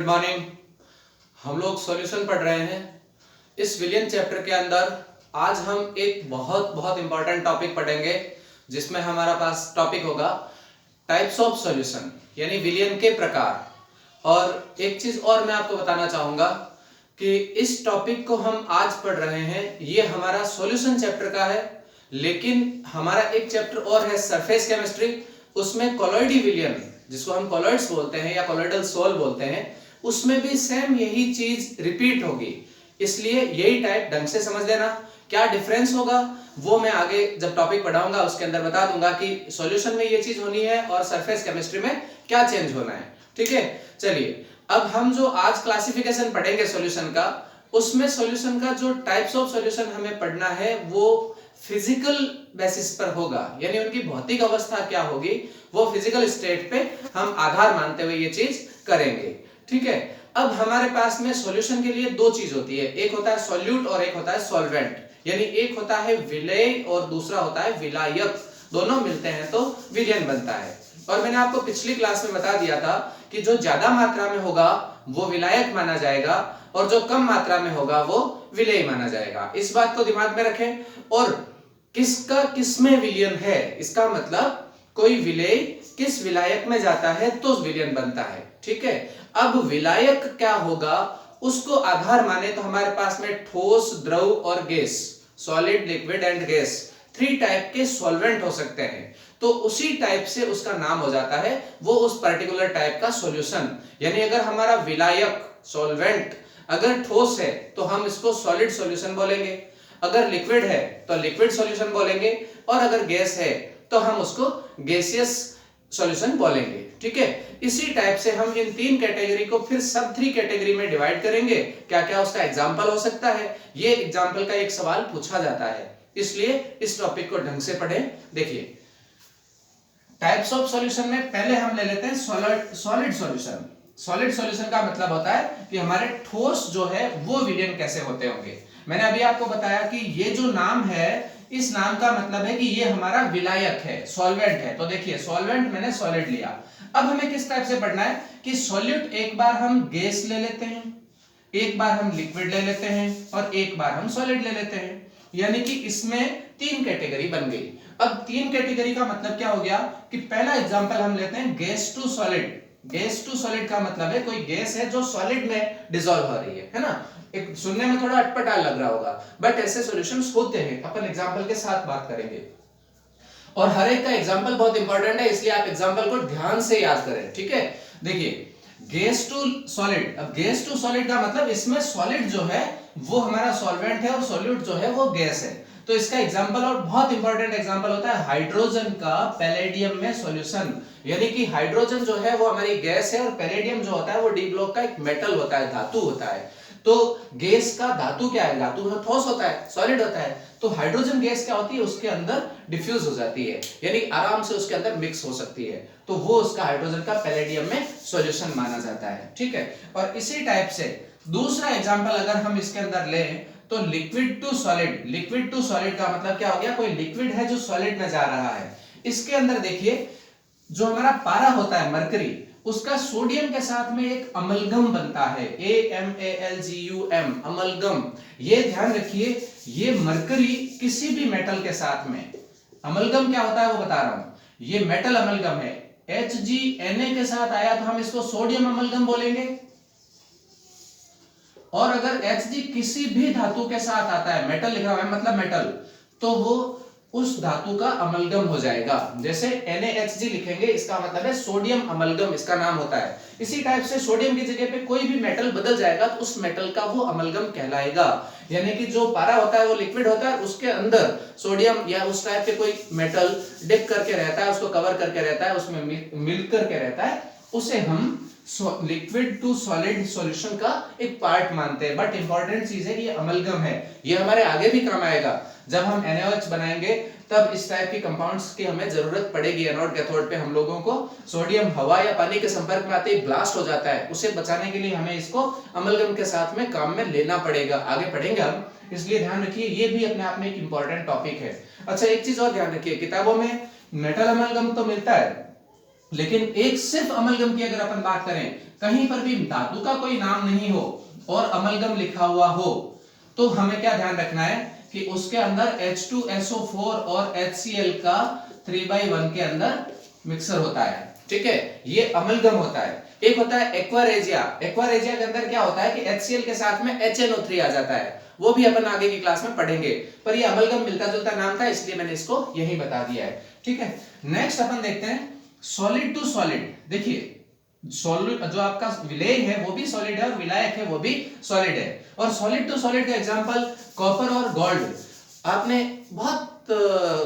Good morning. हम लोग solution पढ़ रहे हैं। इस विलियन चैप्टर के अंदर आज हम एक बहुत बहुत इंपॉर्टेंट टॉपिक पढ़ेंगे, जिसमें हमारा पास टॉपिक होगा टाइप्स ऑफ सॉल्यूशन, यानी विलियन के प्रकार। और एक चीज और मैं आपको बताना चाहूंगा कि इस टॉपिक को हम आज पढ़ रहे हैं, ये हमारा सॉल्यूशन चैप्टर का है, लेकिन हमारा एक चैप्टर और है सरफेस केमिस्ट्री। उसमें कोलॉइडी विलियन, जिसको हम कोलॉइड्स बोलते हैं या कोलॉइडल सोल बोलते हैं, उसमें भी सेम यही चीज रिपीट होगी। इसलिए यही टाइप ढंग से समझ लेना। क्या डिफरेंस होगा वो मैं आगे जब टॉपिक पढ़ाऊंगा उसके अंदर बता दूंगा कि सॉल्यूशन में ये चीज होनी है और सरफेस केमिस्ट्री में क्या चेंज होना है। ठीक है, चलिए अब हम जो आज क्लासिफिकेशन पढ़ेंगे सॉल्यूशन का, उसमें सॉल्यूशन का जो टाइप्स ऑफ सॉल्यूशन हमें पढ़ना है वो फिजिकल बेसिस पर होगा, यानी उनकी भौतिक अवस्था क्या होगी वो फिजिकल स्टेट पे हम आधार मानते हुए ये चीज करेंगे। ठीक है, अब हमारे पास में सॉल्यूशन के लिए दो चीज होती है, एक होता है सॉल्यूट और एक होता है सॉल्वेंट। यानी एक होता है विलेय और दूसरा होता है विलायक। दोनों मिलते हैं तो विलयन बनता है। और मैंने आपको पिछली क्लास में बता दिया था कि जो ज्यादा मात्रा में होगा वो विलायक माना जाएगा और जो कम मात्रा में होगा वो विलेय माना जाएगा। इस बात को दिमाग में रखें। और किसका किसमें विलयन है, इसका मतलब कोई विलेय किस विलायक में जाता है तो विलयन बनता है। ठीक है, अब विलायक क्या होगा उसको आधार माने तो हमारे पास में ठोस, द्रव और gas, solid, liquid and gas, 3 type के सॉल्वेंट हो सकते हैं। तो उसी टाइप से उसका नाम हो जाता है वो उस पर्टिकुलर टाइप का सॉल्यूशन। यानी अगर हमारा विलायक सॉल्वेंट अगर ठोस है तो हम इसको सॉलिड सॉल्यूशन बोलेंगे, अगर लिक्विड है तो लिक्विड सॉल्यूशन बोलेंगे, और अगर गैस है तो हम उसको गैसियस सॉल्यूशन बोलेंगे। ठीक है, इसी टाइप से हम इन 3 कैटेगरी को फिर सब 3 कैटेगरी में डिवाइड करेंगे। क्या क्या उसका एग्जांपल हो सकता है, ये एग्जांपल का एक सवाल पूछा जाता है, इसलिए इस टॉपिक को ढंग से पढ़ें। देखिए टाइप्स ऑफ सॉल्यूशन में पहले हम ले लेते हैं सॉलिड सॉल्यूशन। सॉलिड सॉल्यूशन का मतलब होता है कि हमारे ठोस जो है वो विलयन कैसे होते होंगे। मैंने अभी आपको बताया कि ये जो नाम है, इस नाम का मतलब है कि ये हमारा विलायक है, सॉल्वेंट है। तो देखिए सॉल्वेंट मैंने सॉलिड लिया। अब हमें किस टाइप से पढ़ना है कि सॉल्यूट एक बार हम गैस ले लेते हैं, एक बार हम लिक्विड ले लेते हैं और एक बार हम सॉलिड ले लेते हैं। यानी कि इसमें 3 कैटेगरी बन गई। अब 3 कैटेगरी का मतलब क्या हो गया कि पहला एग्जांपल हम लेते हैं gas to solid. Gas to solid का मतलब है कोई गैस है जो सॉलिड में डिसॉल्व हो रही है ना। एक सुनने में थोड़ा अटपटा लग रहा होगा, बट ऐसे सॉल्यूशंस होते हैं, अपन एग्जांपल के साथ बात करेंगे। और हर एक का एग्जांपल बहुत इंपॉर्टेंट है, इसलिए आप एग्जांपल को ध्यान से याद करें। ठीक है, देखिए गैस टू सॉलिड। अब गैस टू सॉलिड का मतलब इसमें सॉलिड जो है वो हमारा सॉल्वेंट है और सॉल्यूट जो है वो गैस है। तो इसका एग्जांपल और बहुत इंपॉर्टेंट एग्जांपल होता है हाइड्रोजन का पैलेडियम में सॉल्यूशन। यानी कि हाइड्रोजन जो है वो हमारी गैस है और पैलेडियम जो होता है वो डी ब्लॉक का एक मेटल होता है, धातु होता है। तो गैस का धातु क्या है, धातु में ठोस होता है, सॉलिड होता है। तो हाइड्रोजन गैस क्या होती है, उसके अंदर डिफ्यूज हो जाती है, यानी आराम से उसके अंदर मिक्स हो सकती है। तो वो उसका हाइड्रोजन का पैलेडियम में सॉल्यूशन माना जाता है। ठीक है, और इसी टाइप से दूसरा एग्जांपल अगर हम इसके अंदर लें तो liquid to solid. Liquid to solid का मतलब क्या हो गया, कोई लिक्विड है जो सॉलिड में जा रहा है। इसके अंदर देखिए जो हमारा पारा होता है मरकरी, उसका सोडियम के साथ में एक अमलगम बनता है, AMALGUM, अमलगम। ये ध्यान रखिए, ये मरकरी किसी भी मेटल के साथ में, अमलगम क्या होता है वो बता रहा हूं, ये मेटल अमलगम है। HgNa के साथ आया तो हम इसको सोडियम अमलगम बोलेंगे। और अगर Hg किसी भी धातु के साथ आता है, मेटल लिखा हुआ है मतलब मेटल, तो वो उस धातु का अमलगम हो जाएगा। जैसे NaHg लिखेंगे, इसका मतलब है सोडियम अमलगम, इसका नाम होता है। इसी टाइप से सोडियम की जगह पे कोई भी मेटल बदल जाएगा तो उस मेटल का वो अमलगम कहलाएगा। यानी कि जो पारा होता है वो लिक्विड होता है, उसके अंदर सोडियम या उस टाइप के कोई मेटल डिप करके रहता है, उसको कवर करके रहता है, उसमें मिल करके रहता है, उसे हम लिक्विड टू सॉलिड सॉल्यूशन का एक पार्ट मानते हैं। बट इंपॉर्टेंट चीज है कि ये अमलगम है, ये हमारे आगे भी काम आएगा। जब हम NaOH बनाएंगे तब इस टाइप की कंपाउंड्स की हमें जरूरत पड़ेगी। एनोड कैथोड पे हम लोगों को सोडियम हवा या पानी के संपर्क में आते ही ब्लास्ट हो जाता है, उसे बचाने के लिए हमें इसको अमलगम के साथ में काम में लेना पड़ेगा। आगे पढ़ेंगे हम, इसलिए ध्यान रखिए ये भी अपने आप में एक इंपॉर्टेंट टॉपिक है। अच्छा एक चीज और ध्यान रखिए, किताबों में मेटल अमलगम तो मिलता है लेकिन एक सिर्फ अमलगम की अगर अपन बात करें, कहीं पर भी धातु का कोई नाम नहीं हो और अमलगम लिखा हुआ हो, तो हमें क्या ध्यान रखना है कि उसके अंदर H2SO4 और HCl का 3/1 के अंदर मिक्सर होता है। ठीक है, ये अमलगम होता है। एक होता है एक्वारेजिया। एक्वारेजिया के अंदर क्या होता है कि HCl के साथ में HNO3 आ जाता है, वो भी अपन आगे की क्लास में पढ़ेंगे, पर ये अमलगम मिलता जुलता नाम था इसलिए मैंने इसको यही बता दिया है। ठीक है, नेक्स्ट अपन देखते हैं सॉलिड टू सॉलिड। देखिए सॉलिड जो आपका विलेय है वो भी सॉलिड है और विलायक है वो भी सॉलिड है। और सॉलिड टू सॉलिड का एग्जांपल कॉपर और गोल्ड। आपने बहुत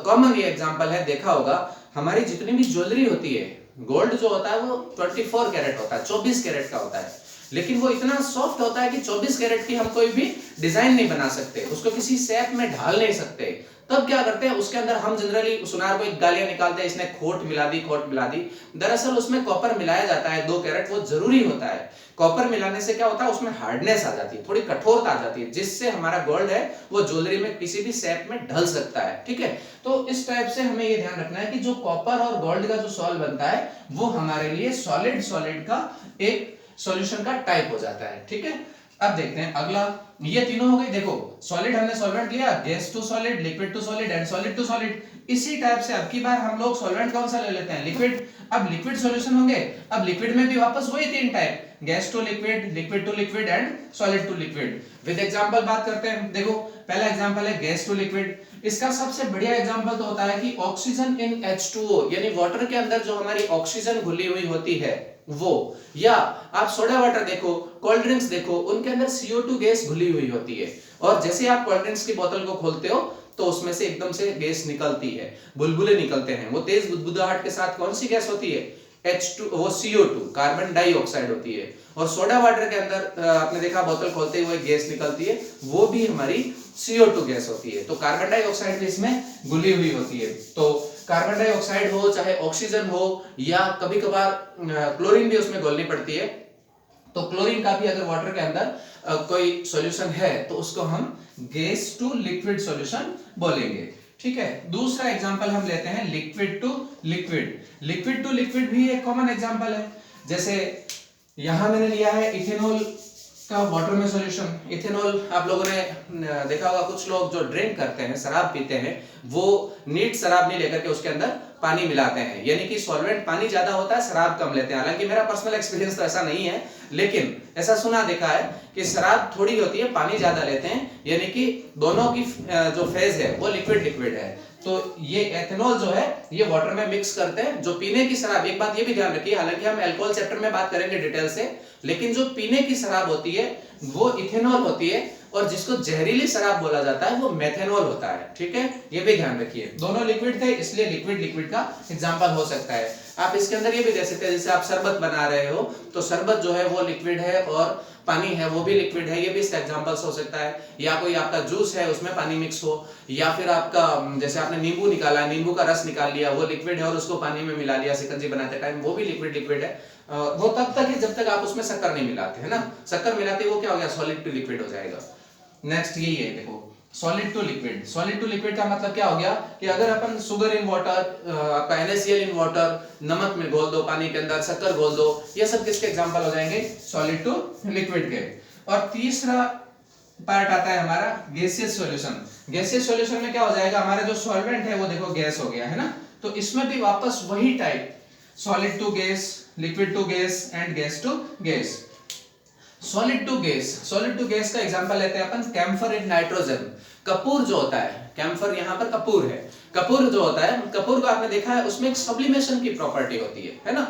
कॉमन ये एग्जांपल है, देखा होगा हमारी जितनी भी ज्वेलरी होती है, गोल्ड जो होता है वो 24 कैरेट होता है, 24 कैरेट का होता है, लेकिन वो इतना सॉफ्ट होता है कि 24 कैरेट की हम कोई भी डिजाइन नहीं बना सकते, उसको किसी शेप में ढाल नहीं सकते। तब क्या करते हैं, उसके अंदर हम जनरली सुनार को एक गालियां निकालते हैं, इसने खोट मिला दी, खोट मिला दी। दरअसल उसमें कॉपर मिलाया जाता है 2 कैरेट, वो जरूरी होता है। कॉपर मिलाने से क्या होता है, उसमें हार्डनेस आ जाती है, थोड़ी कठोरता आ जाती है, जिससे हमारा गोल्ड है वो ज्वेलरी में किसी भी शेप में ढल सकता है। ठीक है, तो इस टाइप से हमें ये ध्यान रखना है कि जो कॉपर और गोल्ड का जो सॉल्व बनता है वो हमारे लिए सॉलिड सॉलिड का एक सॉल्यूशन का टाइप हो जाता है। ठीक है, अब देखते हैं अगला, ये तीनों हो गई। देखो सॉलिड हमने सॉल्वेंट लिया, gas to solid, liquid to solid and solid to solid. इसी टाइप से अब की बार हम लोग सॉल्वेंट कौन सा ले लेते हैं, लिक्विड। अब लिक्विड सॉल्यूशन होंगे, अब लिक्विड में भी वापस वही 3 type, gas to liquid, liquid to liquid and solid to liquid. With example बात करते हैं। देखो पहला एग्जांपल है गैस टू लिक्विड। इसका सबसे बढ़िया एग्जांपल तो होता है कि ऑक्सीजन इन H2O, यानी वाटर के अंदर जो हमारी ऑक्सीजन घुली हुई होती है वो, या आप सोडा वाटर देखो, कोल्ड ड्रिंक्स देखो, उनके अंदर CO2 गैस घुली हुई होती है, और जैसे आप कोल्ड ड्रिंक्स की बोतल को खोलते हो तो उसमें से एकदम से गैस निकलती है, बुलबुले निकलते हैं। वो तेज बुदबुदाहट के साथ कौन सी गैस होती है, H2, वो CO2 कार्बन डाइऑक्साइड होती है। और सोडा वाटर के अंदर आपने देखा बोतल खोलते हुए गैस निकलती है, वो भी हमारी CO2 गैस होती है। तो कार्बन डाइऑक्साइड भी इसमें घुली हुई होती है। तो कार्बन डाइऑक्साइड हो चाहे ऑक्सीजन हो या कभी कभार क्लोरीन भी उसमें घोलनी पड़ती है, तो क्लोरीन का भी अगर वाटर के अंदर कोई सॉल्यूशन है तो उसको हम गैस टू लिक्विड सॉल्यूशन बोलेंगे। ठीक है, दूसरा एग्जांपल हम लेते हैं liquid to liquid. Liquid to liquid भी एक कॉमन एग्जांपल है। जैसे यहां मैंने लिया है इथेनॉल का वाटर में सॉल्यूशन। इथेनॉल आप लोगों ने देखा होगा, कुछ लोग जो ड्रिंक करते हैं, शराब पीते हैं, वो नीट शराब नहीं लेकर के उसके अंदर पानी मिलाते हैं, यानी कि सॉल्वेंट पानी ज्यादा होता है, शराब कम लेते हैं। हालांकि मेरा पर्सनल एक्सपीरियंस तो ऐसा नहीं है, लेकिन ऐसा सुना देखा है कि शराब थोड़ी होती है, पानी ज्यादा लेते हैं, यानी कि दोनों की जो फेज है वो लिक्विड लिक्विड है। तो ये एथेनॉल जो है ये वाटर में मिक्स करते हैं। जो पीने की शराब, एक बात ये भी ध्यान रखिए, हालांकि हम अल्कोहल चैप्टर में बात करेंगे डिटेल से, लेकिन जो पीने की शराब होती है वो इथेनॉल होती है, और जिसको जहरीली शराब बोला जाता है वो मेथेनॉल होता है। ठीक है, ये भी ध्यान रखिए। दोनों लिक्विड थे इसलिए लिक्विड लिक्विड का एग्जांपल हो सकता है। आप इसके अंदर ये भी दे सकते हैं, जैसे आप शरबत बना रहे हो तो शरबत जो है वो लिक्विड है और पानी है वो भी लिक्विड है, ये भी इसका एग्जांपल्स हो सकता है। या कोई आपका जूस है उसमें पानी मिक्स हो, या फिर आपका जैसे आपने नींबू निकाला, नींबू का रस निकाल लिया, वो लिक्विड है और उसको पानी में मिला लिया शिकंजी बनाते टाइम, वो भी लिक्विड लिक्विड है। वो तब तक है जब तक आप उसमें शक्कर नहीं मिलाते, है ना। शक्कर मिलाते वो क्या हो गया, सॉलिड टू लिक्विड हो जाएगा। नेक्स्ट यही है, देखो solid to liquid. Solid to liquid का मतलब क्या हो गया कि अगर अपन शुगर इन वाटर, आपका NaCl इन वाटर, नमक में घोल दो, पानी के अंदर शक्कर घोल दो, ये सब किसके एग्जांपल हो जाएंगे, सॉलिड टू लिक्विड के। और तीसरा पार्ट आता है हमारा गैसियस सॉल्यूशन। गैसियस सॉल्यूशन में क्या हो जाएगा, हमारा जो सॉल्वेंट है वो देखो गैस हो गया, है ना। तो इसमें भी वापस वही type, solid to gas, liquid to gas and gas to gas. Solid to gas, solid to gas का एग्जांपल लेते हैं अपन कैम्फर इन नाइट्रोजन। कपूर जो होता है, कैम्फर यहाँ पर कपूर है, कपूर जो होता है, कपूर को आपने देखा है उसमें एक सब्लिमेशन की प्रॉपर्टी होती है ना।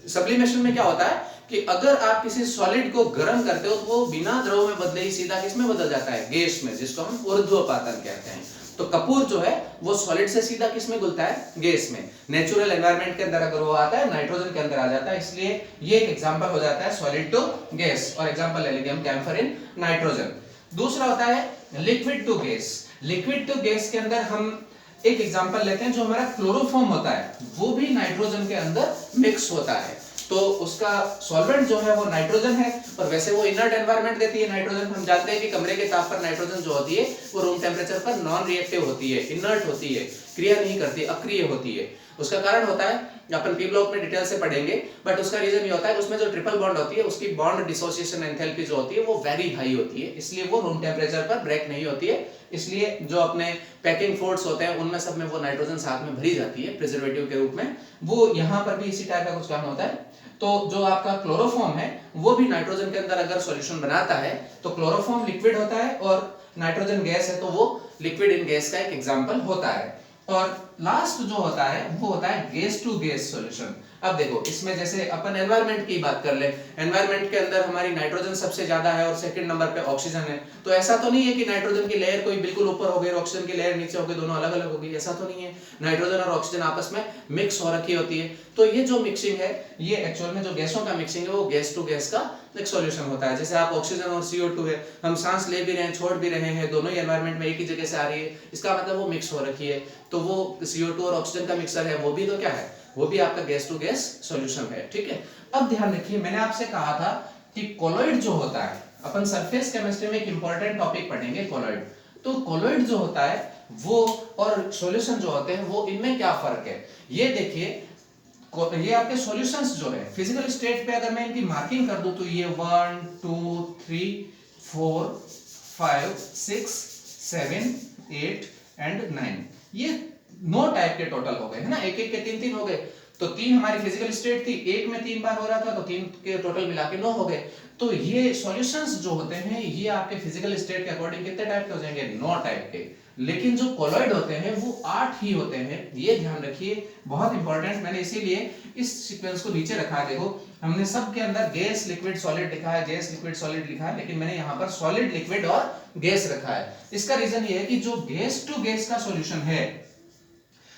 सब्लिमेशन में क्या होता है कि अगर आप किसी सॉलिड को गर्म करते हो तो वो बिना द्रव में बदले ही सीधा किसमें बदल जाता है, गैस में, जिसको हम ऊर्ध्वपातन कहते हैं। तो कपूर जो है वो सॉलिड से सीधा किसमें घुलता है, गैस में। नेचुरल एनवायरनमेंट के अंदर अगर वो आता है नाइट्रोजन के अंदर आ जाता है, इसलिए ये एक एग्जांपल हो जाता है सॉलिड टू गैस। और एग्जांपल ले लेंगे हम कैम्फर इन नाइट्रोजन। दूसरा होता है liquid to gas. Liquid to gas के अंदर हम एक एग्जांपल लेते हैं, जो हमारा क्लोरोफॉर्म होता है वो भी नाइट्रोजन के अंदर मिक्स होता है। तो उसका सॉल्वेंट जो है वो नाइट्रोजन है, और वैसे वो इनर्ट एनवायरनमेंट देती है नाइट्रोजन। हम जानते हैं कि कमरे के ताप पर नाइट्रोजन जो होती है वो रूम टेम्परेचर पर नॉन रिएक्टिव होती है, इनर्ट होती है, क्रिया नहीं करती, अक्रिय होती है। उसका कारण होता है अपन पी ब्लॉक में डिटेल से पढ़ेंगे, बट उसका रीजन ये होता है उसमें जो ट्रिपल बॉन्ड होती है उसकी बॉन्ड डिसोसिएशन एंथैल्पी जो होती है वो वेरी हाई होती है, इसलिए वो रूम टेम्परेचर पर ब्रेक नहीं होती है। इसलिए जो अपने पैकिंग फूड्स होते हैं उनमें सब में वो नाइट्रोजन साथ में भरी जाती है प्रिजर्वेटिव के रूप में। वो यहाँ पर भी इसी टाइप का कुछ काम होता है। तो जो आपका क्लोरोफॉर्म है वो भी नाइट्रोजन के अंदर अगर सॉल्यूशन बनाता है तो क्लोरोफॉर्म लिक्विड होता है और नाइट्रोजन गैस है तो वो लिक्विड इन गैस का एक एग्जांपल होता है। और लास्ट जो होता है वो होता है गैस टू गैस सॉल्यूशन। अब देखो इसमें जैसे अपन एनवायरनमेंट की बात कर ले, एनवायरनमेंट के अंदर हमारी नाइट्रोजन सबसे ज्यादा है और सेकंड नंबर पे ऑक्सीजन है, तो ऐसा तो नहीं है कि नाइट्रोजन की लेयर कोई बिल्कुल ऊपर हो गई और ऑक्सीजन की लेयर नीचे हो गई, दोनों अलग अलग हो गई, ऐसा तो नहीं है। नाइट्रोजन और ऑक्सीजन आपस में मिक्स हो रखी होती है। तो ये जो मिक्सिंग है ये एक्चुअल में जो गैसों का मिक्सिंग है वो गैस टू गैस का एक सॉल्यूशन होता है। जैसे आप ऑक्सीजन और CO2 है, हम सांस ले भी रहे हैं छोड़ भी रहे हैं, दोनों ही एनवायरनमेंट में एक ही जगह से आ रही है, इसका मतलब वो मिक्स हो रखी है। तो वो CO2 और ऑक्सीजन का मिक्सर है, वो भी तो क्या है, वो भी आपका गैस टू गैस सॉल्यूशन है। ठीक है, अब ध्यान रखिए मैंने आपसे कहा था कि कोलॉइड जो होता है, अपन सरफेस केमिस्ट्री में एक इंपॉर्टेंट टॉपिक पढ़ेंगे कोलॉइड। तो कोलॉइड जो होता है वो और सॉल्यूशन जो होते हैं वो इनमें क्या फर्क है, ये देखिए। ये आपके सॉल्यूशंस जो है फिजिकल स्टेट पे अगर मैं इनकी मार्किंग कर दूं तो ये 1 2 3 4 5 6 7 8 एंड 9, ये 9 टाइप के टोटल हो गए है ना, एक एक के 3 हो गए। तो 3 हमारी फिजिकल स्टेट थी, एक में 3 बार हो रहा था तो 3 के टोटल मिला के 9 हो गए। तो ये सॉल्यूशंस जो होते हैं ये आपके फिजिकल स्टेट के अकॉर्डिंग कितने टाइप के हो जाएंगे, 9 टाइप के। लेकिन जो कोलॉइड होते हैं वो 8 ही होते हैं, ये ध्यान रखिए, बहुत इंपॉर्टेंट। मैंने इसीलिए इस सीक्वेंस को नीचे रखा है। देखो हमने सब के अंदर गैस लिक्विड सॉलिड लिखा है, गैस लिक्विड सॉलिड लिखा है, लेकिन मैंने यहाँ पर सॉलिड लिक्विड और गैस रखा है। इसका रीजन ये है कि जो गैस टू गैस का सॉल्यूशन है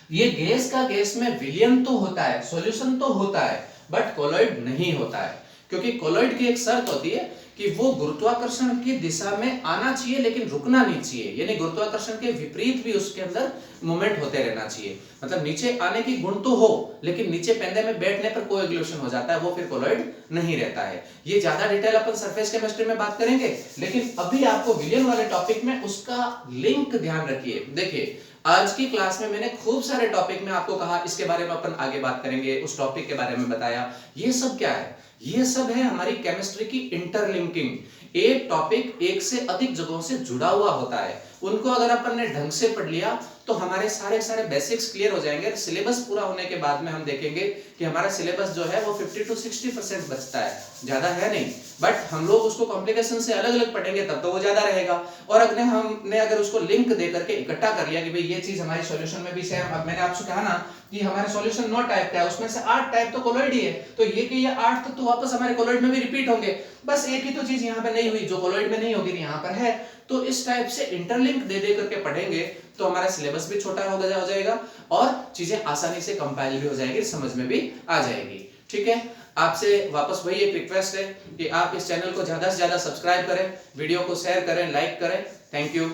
ये गैस का गैस में विलयन तो होता है, सॉल्यूशन तो होता है, बट कोलॉइड नहीं होता है। क्योंकि कोलॉइड की एक शर्त होती है कि वो गुरुत्वाकर्षण की दिशा में आना चाहिए लेकिन रुकना नहीं चाहिए, यानी गुरुत्वाकर्षण के विपरीत भी उसके अंदर मूवमेंट होते रहना चाहिए। मतलब नीचे आने की गुण तो हो लेकिन नीचे पेंदे में बैठने पर कोएगुलेशन हो जाता है, वो फिर कोलॉइड नहीं रहता है। ये ज्यादा डिटेल अपन सरफेस केमिस्ट्री में बात करेंगे, लेकिन अभी आपको विलयन वाले टॉपिक में उसका लिंक ध्यान रखिए। देखिए आज की क्लास में मैंने खूब सारे टॉपिक में आपको कहा इसके बारे में अपन आगे बात करेंगे, उस टॉपिक के बारे में बताया। ये सब क्या है, ये सब है हमारी केमिस्ट्री की इंटरलिंकिंग। एक टॉपिक एक से अधिक जगहों से जुड़ा हुआ होता है, उनको अगर अपन ने ढंग से पढ़ लिया तो हमारे सारे बेसिक्स क्लियर हो जाएंगे। सिलेबस पूरा होने के बाद में हम देखेंगे कि हमारा सिलेबस जो है वो 50 to 60% बचता है, ज्यादा है नहीं, बट हम लोग उसको कॉम्प्लिकेशन से अलग अलग पढ़ेंगे तब तो वो ज्यादा रहेगा। और हमने अगर उसको लिंक दे करके इकट्ठा कर लिया कि भाई ये चीज हमारे सॉल्यूशन में भी सेम, अब मैंने आपसे कहा ना कि हमारे सॉल्यूशन 9 टाइप का है, उसमें से 8 टाइप तो कोलॉइड ही है, तो ये कि ये 8 तो वापस हमारे कोलॉइड में भी रिपीट होंगे, बस एक ही तो चीज यहाँ पे नहीं हुई जो कोलॉइड में नहीं होगी यहाँ पर है। तो इस टाइप से इंटरलिंक दे करके पढ़ेंगे तो हमारा सिलेबस भी छोटा हो जाएगा और चीजें आसानी से कंपाइल भी हो जाएगी, समझ में भी आ जाएगी। ठीक है, आपसे वापस वही एक रिक्वेस्ट है कि आप इस चैनल को ज्यादा से ज्यादा सब्सक्राइब करें, वीडियो को शेयर करें, लाइक करें। Thank you.